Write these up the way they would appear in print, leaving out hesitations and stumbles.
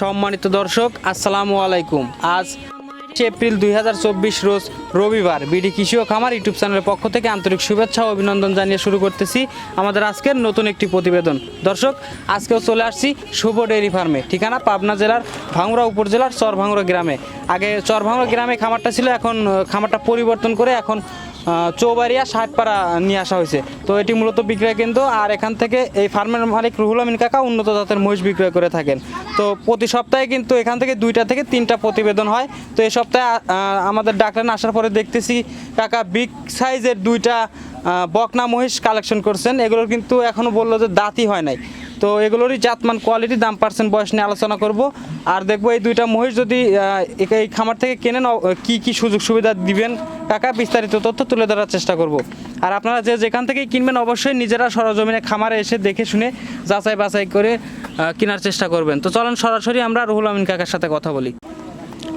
সম্মানিত দর্শক, আসসালামু আলাইকুম। আজ এপ্রিল 2024 রোজ রবিবার। বিডি কৃষি ও খামার ইউটিউব চ্যানেলের পক্ষ থেকে আন্তরিক শুভেচ্ছা ও অভিনন্দন জানিয়ে শুরু করতেছি আমাদের আজকের নতুন একটি প্রতিবেদন। দর্শক, আজকেও চলে আসছি শুভ ডেইরি ফার্মে, ঠিকানা পাবনা জেলার ভাঙ্গুড়া উপজেলার চরভাঙ্গুড়া গ্রামে। আগে চরভাঙ্গুড়া গ্রামে খামারটা ছিল, এখন খামারটা পরিবর্তন করে এখন চৌবাড়িয়া ষাটপাড়া নিয়ে আসা হয়েছে। তো এটি মূলত বিক্রয় কেন্দ্র, আর এখান থেকে এই ফার্মের মালিক রুহুল আমিন কাকা উন্নত জাতের মহিষ বিক্রয় করে থাকেন। তো প্রতি সপ্তাহে কিন্তু এখান থেকে 2টা থেকে 3টা প্রতিবেদন হয়। তো এই সপ্তাহে আমাদের ডাকলেন, আসার পরে দেখতেছি কাকা বিগ সাইজের 2টা বকনা মহিষ কালেকশন করছেন। এগুলোর কিন্তু এখনও বললো যে দাঁতই হয় নাই। তো এগুলোরই জাতমান, কোয়ালিটি, দাম, পার্সেন্ট, বয়স নিয়ে আলোচনা করব। আর দেখবো এই 2টা মহিষ যদি এই খামার থেকে কেনেন কি কি সুযোগ সুবিধা দিবেন কাকা, বিস্তারিত তথ্য তুলে ধরার চেষ্টা করব। আর আপনারা যেখান থেকেই কিনবেন অবশ্যই নিজেরা সরজমিনে খামারে এসে দেখে শুনে যাচাই বাছাই করে কেনার চেষ্টা করবেন। তো চলেন সরাসরি আমরা রুহুল আমিন কাকার সাথে কথা বলি।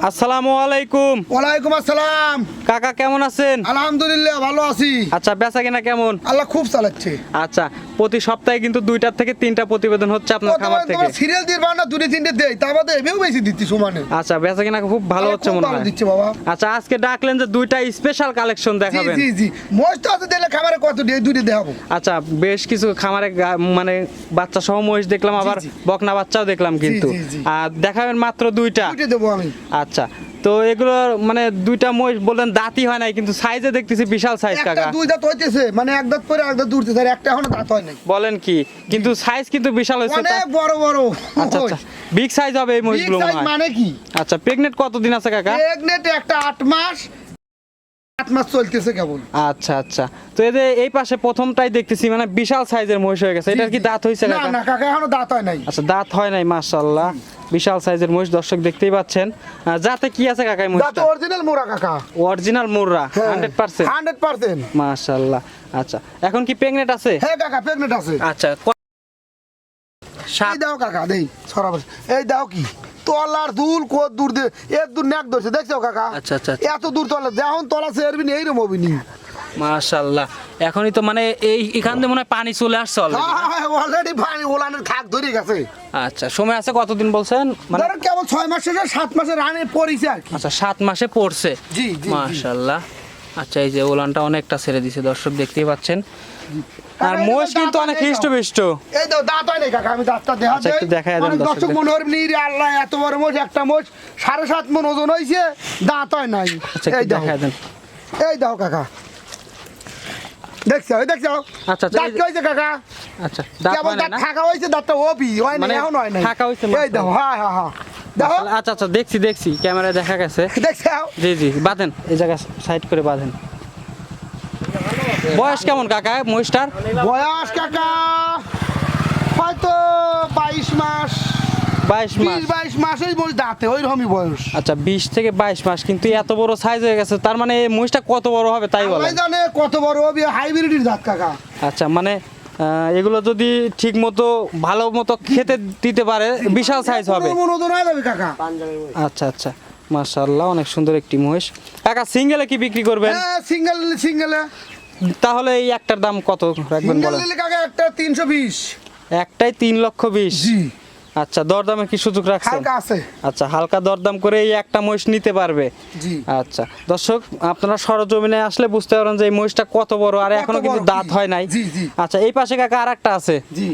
আসসালামু আলাইকুম। ওয়ালাইকুম আসসালাম। কাকা কেমন আছেন? আলহামদুলিল্লাহ ভালো আছি। আচ্ছা, বেচা কিনা কেমন? আল্লাহ খুব চালাচ্ছে। আচ্ছা, প্রতি সপ্তাহে কিন্তু 2টা থেকে 3টা প্রতিবেদন হচ্ছে আপনার খামার থেকে। সিরিয়াল দিবা না, 2-3টে দেই, তার বাদে এবেও বেশি দিচ্ছি সমানে। আচ্ছা, বেচা কিনা খুব ভালো হচ্ছে মনে হয়। দিচ্ছে বাবা। আচ্ছা, আজকে ডাকলেন যে 2টা স্পেশাল কালেকশন দেখাবেন। জি জি, মহিষ তো আছে, দিলে খামারে কত দিয়ে 2টে দেখাবো। আচ্ছা, বেশ কিছু খামারে মানে বাচ্চা সহ মহিষ দেখলাম, আবার বকনা বাচ্চাও দেখলাম কিন্তু। আর দেখাবেন মাত্র 2টা? 2টে দেবো আমি। আচ্ছা, তো এগুলো মানে 2টা মহিষ বললেন দাঁতই হয় নাই, কিন্তু সাইজে দেখতেছি বিশাল সাইজ কাকা। একটা 2 দাঁত হইতেছে, মানে এক দাঁত পরে এক দাঁত উঠতেছে, আর একটা এখনো দাঁত হয় নাই। বলেন কি? কিন্তু সাইজ কিন্তু বিশাল হয়েছে, অনেক বড় বড়। আচ্ছা আচ্ছা, বিগ সাইজ হবে এই মহিষগুলো মনে হয়। মানে কি? আচ্ছা, প্রেগনেন্ট কতদিন আছে কাকা? প্রেগনেন্ট একটা 8 মাস চলতেছে কেবল। আচ্ছা আচ্ছা, তো এদের এই পাশে প্রথমটাই দেখতেছি মানে বিশাল সাইজের মহিষ হয়ে গেছে। এটার কি দাঁত হইছে কাকা? না না কাকা, এখনো দাঁত হয় নাই। আচ্ছা, দাঁত হয় নাই, মাশাআল্লাহ। বিশাল সাইজের মহিষ দর্শক দেখতেই পাচ্ছেন। যাতে কি আছে কাকা এই মহিষটা? দাঁত অরিজিনাল মোরা কাকা। অরিজিনাল মুররা 100%? 100%। মাশাআল্লাহ। আচ্ছা, এখন কি প্রেগনেন্ট আছে? হ্যাঁ কাকা, প্রেগনেন্ট আছে। আচ্ছা, এই দাও কাকা, দেই সরাবার। এই দাও কি তলার দুল কত দূর দে, এত দূর নাক ধরছে, দেখছো কাকা? আচ্ছা আচ্ছা, এত দূর তলা, যখন তলা সেরবি এই রকম হবি নি। মাশাআল্লাহ। এখনই তো মানে এখান থেকে মনে হয় পানি চলে আসছে অলরেডি পানি ওলানের খাক ধরে গেছে। আচ্ছা, সময় আছে কতদিন বলছেন? মানে ধরেন কেবল 6 মাসের 7 মাসের রানে পড়িছে আর কি। আচ্ছা, 7 মাসে পড়ছে। জি জি, মাশাআল্লাহ। আচ্ছা, এই যে ওলানটা অনেকটা ছেড়ে দিছে দর্শক দেখতেই পাচ্ছেন। আর মহিষ কিন্তু অনেক হৃষ্টপুষ্ট। এই দাও, দাঁত হয় নাই কাকা, আমি দাঁতটা দেখা দেই। একটু দেখায় দেন দর্শক মনে হরবি নি রে আল্লাহ, এত বড় মোষ, একটা মোষ 7.5 মণ ওজন হইছে, দাঁত হয় নাই। আচ্ছা, একটু দেখায় দেন। এই দাও কাকা, দেখছো? এই দেখছো? আচ্ছা দাঁত কি হইছে কাকা? আচ্ছা, দাঁত কেবল হয় দাঁত না? থাকা হইছে, দাঁতটা ওবি হয় না, মানে এখন হয় না। থাকা হইছে এই দাও, হ্যাঁ হ্যাঁ হ্যাঁ, দেখো। আচ্ছা আচ্ছা, দেখছি ক্যামেরায় দেখা গেছে। দেখছো? জি জি, বাঁধেন, এই জায়গা সাইড করে বাঁধেন। বয়স কেমন কাকা মহিষটার? বয়স কাকা হয়তো 22 মাস। 22 মাস ওই বয়স, দাঁতে ওই রকমই বয়স। আচ্ছা, 20 থেকে 22 মাস, কিন্তু এত বড় সাইজ হয়ে গেছে, তার মানে এই মহিষটা কত বড় হবে তাই বলে? আল্লাহ জানে কত বড় হবে, হাইব্রিডের জাত কাকা। আচ্ছা, মানে এগুলো যদি ঠিক মতো ভালো মতো খেতে দিতে পারে বিশাল সাইজ হবে। মনোদন হয়ে যাবে কাকা। আচ্ছা আচ্ছা, মাশাআল্লাহ, অনেক সুন্দর একটি মহিষ। কাকা সিঙ্গেলে কি বিক্রি করবেন? হ্যাঁ, সিঙ্গেলে। তাহলে এই একটার দাম কত রাখবেন বলেন? সিঙ্গেল কাকা একটা 320। একটাই 3,20,000? জি। আচ্ছা, দরদামে কি সুযোগ রাখছেন? হালকা আছে। আচ্ছা, হালকা দরদাম করে এই একটা মহিষ নিতে পারবে। জি। আচ্ছা দর্শক, আপনারা সরজমিনে আসলে বুঝতে পারবেন যে এই মহিষটা কত বড়, আর এখনো কিন্তু দাঁত হয় নাই। জি জি। আচ্ছা, এই পাশে কাকা আরেকটা আছে। জি।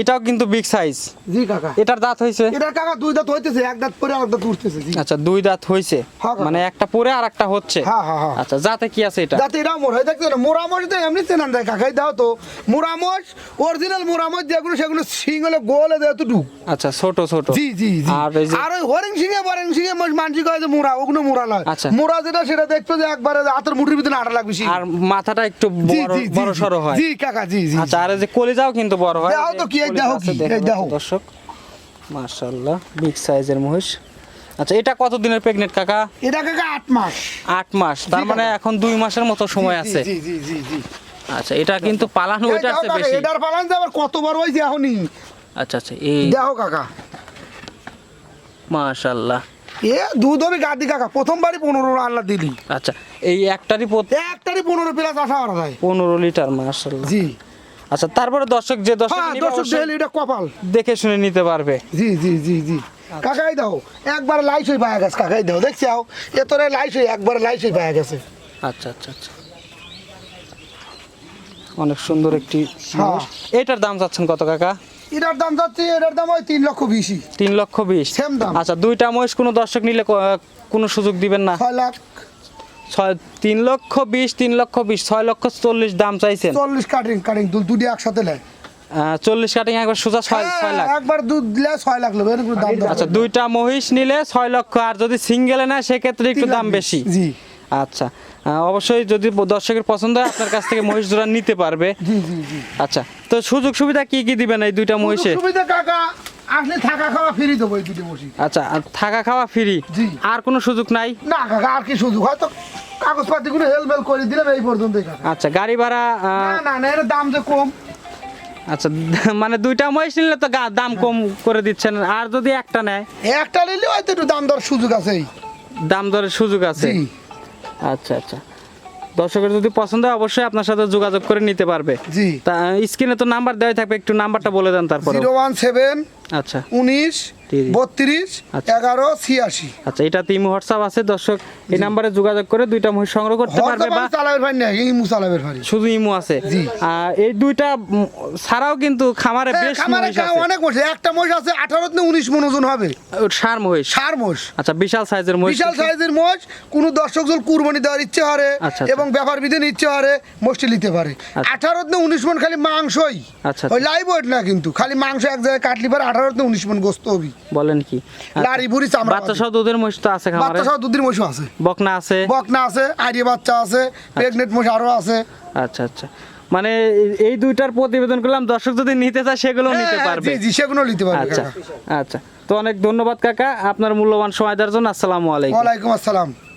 এটাও কিন্তু বিগ সাইজ। জি কাকা। এটার দাঁত হয়েছে? এটা কাকা দুই দাঁত হইতেছে, এক দাঁত পরে আরেক দাঁত উঠতেছে। জি আচ্ছা, দুই দাঁত হয়েছে, হ্যাঁ, কাকা। মানে একটা পরে আর একটা হচ্ছে। হ্যাঁ হ্যাঁ হ্যাঁ। আচ্ছা, যাতে কি আছে এটা? যাতে এটা মোর হয় দেখছো না, মোরামস তো এমনি চেনান যায় কাকাই দাও তো। মোরামস অরিজিনাল মোরামস যেগুলো সেগুলো সিং হলে গোল হয়ে যায় টুকু। আচ্ছা, ছোট ছোট। জি জি জি। আর এই যে আর ওই হরিং সিংহে বরেং সিংহে মানসি কয় যে মোরা, ওগুলো মোরা নয়। আচ্ছা। মোরা যেটা সেটা দেখছো যে একবারে হাতের মুঠির ভিতরে আটা লাগবে সিং। আর মাথাটা একটু জি বড় জি জি বড় সরো হয়। জি কাকা জি জি। আচ্ছা, আর এই যে কলিজাও কিন্তু বড় হয়। দেখো তো কি, এই কলিজা দেখো আছে, কি, দেখা এই যাচ্ছে দেখো। দর্শক, মাশাআল্লাহ বিগ সাইজের মহিষ। আচ্ছা, এটা কত দিনের প্রেগনেন্ট কাকা? এটা কাকা 8 মাস। 8 মাস, তার জি, মানে কাকা। এখন 2 মাসের মতো সময় জি, আছে। জি জি জি জি। আচ্ছা, এটা কিন্তু পালানো এই ওইটার দেখো চেয়ে কাকা, বেশি। এটার পালান যে আবার কত বড় হইছে এখনই। আচ্ছা আচ্ছা, এই দেখো কাকা, মাশাআল্লাহ। এ দুধ হবে গাদি কাকা, প্রথমবারই 15 আল্লাহ দিলি। আচ্ছা, এই একটারই একটারই 15 প্লাস আশা করা যায়। 15 লিটার, মাশাআল্লাহ। জি আচ্ছা, তারপরে দর্শক যে দর্শক হ্যাঁ, নিবে দর্শক অবশ্যই দেখলে এটা কপাল। দেখে শুনে নিতে পারবে। জি জি জি জি। কাকাই দাও একবার লাইস হয়ে পায়া গেছে, কাকাই দাও দেখছি আও এ তোরে লাইস হয়ে একবার লাইস হয়ে পায়া গেছে। আচ্ছা আচ্ছা আচ্ছা, অনেক সুন্দর একটি হ্যাঁ। মহিষ। এটার দাম চাচ্ছেন কত কাকা? এটার দাম যাচ্ছে, এটার দাম ওই 3,20,000। 3,20,000। Same দাম। আচ্ছা, দুইটা মহিষ কোনো দর্শক নিলে কোনো সুযোগ দিবেন না? 6 লাখ 3,20,000, 3,20,000, 6,40,000 দাম চাইছেন। 40 কাটিং কাটিং দুটি একসাথে নেয়। 40 কাটিং একবার সোজা 6 লাখ। একবার দুধ দিলে 6 লাখ নেবে, এরকম দাম দেবে। আচ্ছা, দুইটা মহিষ নিলে 6 লক্ষ, আর যদি সিঙ্গেলে নেয় সেক্ষেত্রে একটু 3 লাখ দাম বেশি। জি আচ্ছা, অবশ্যই যদি দর্শকের পছন্দ হয় আপনার কাছ থেকে মহিষ জোড়া নিতে পারবে। জি জি জি। আচ্ছা, তো সুযোগ সুবিধা কি কি দিবেন এই দুইটা মহিষে? সুবিধা কাকা, আসলে থাকা খাওয়া ফ্রি দেবো এই দুটি বসি। আচ্ছা, আর থাকা খাওয়া ফ্রি? জি। আর কোনো সুযোগ নাই? না কাকা, আর কি সুযোগ, হয়তো কাগজপাতি গুলো হেলমেল করে দিলাম এই পর্যন্তই কাকা। আচ্ছা, গাড়ি ভাড়া না না না, এর দাম যে কম। আচ্ছা, মানে দুইটা মহিষ নিলে তো দাম কম করে দিচ্ছেন, আর যদি একটা নেয়? একটা নিলে হয়তো একটু দাম দর সুযোগ আছে। দাম দরের সুযোগ আছে। জি আচ্ছা আচ্ছা, দর্শকের যদি পছন্দ হয় অবশ্যই আপনার সাথে যোগাযোগ করে নিতে পারবে। জি। তা স্ক্রিনে তো নাম্বার দেওয়াই থাকবে, একটু নাম্বারটা বলে দেন তারপরে। 017 আচ্ছা 19 জি, জি। 32 আচ্ছা। 11 86। আচ্ছা, এটাতে ইমো হোয়াটসঅ্যাপ আছে, দর্শক এই নাম্বারে যোগাযোগ করে দুইটা মহিষ সংগ্রহ করতে পারবে, বা চালাবের ভাই না, এই মুসালাবের ভাই। শুধু ইমো আছে। জি। আর এই দুইটা ছাড়াও কিন্তু খামারে বেশ খামারে মহিষ আছে। অনেক মহিষ, একটা মহিষ আছে 18 থেকে 19 মন ওজন হবে। সার মহিষ। সার মহিষ, আচ্ছা, বিশাল সাইজের মহিষ। বিশাল সাইজের মহিষ। কোন দর্শক যদি কুরবানি দেওয়ার ইচ্ছে হরে আচ্ছা, এবং ব্যাপার বিধি ইচ্ছে হরে মোষটি নিতে পারে। 18 থেকে 19 মন খালি মাংসই। আচ্ছা, ওই লাইভ ওয়েট না, কিন্তু খালি মাংস এক জায়গায় কাটলি পারে 18 থেকে 19 মন গোস্ত হবে। বলেন কি? লারি বুড়ি চামড়া। বাচ্চা সহ দুধের মহিষ তো আছে খামারে? বাচ্চা সহ দুধের মহিষ আছে, বকনা আছে? বকনা আছে, আইডিয়া বাচ্চা আছে, প্রেগনেন্ট মহিষ আরো আছে। আচ্ছা আচ্ছা, মানে এই দুইটার প্রতিবেদন করলাম, দর্শক যদি নিতে চায় সেগুলো নিতে হ্যাঁ, পারবে। জি জি, সেগুলো নিতে পারবে আচ্ছা কাকা। আচ্ছা, তো অনেক ধন্যবাদ কাকা আপনার মূল্যবান সময় দেওয়ার জন্য। আসসালামু আলাইকুম। ওয়ালাইকুম আসসালাম।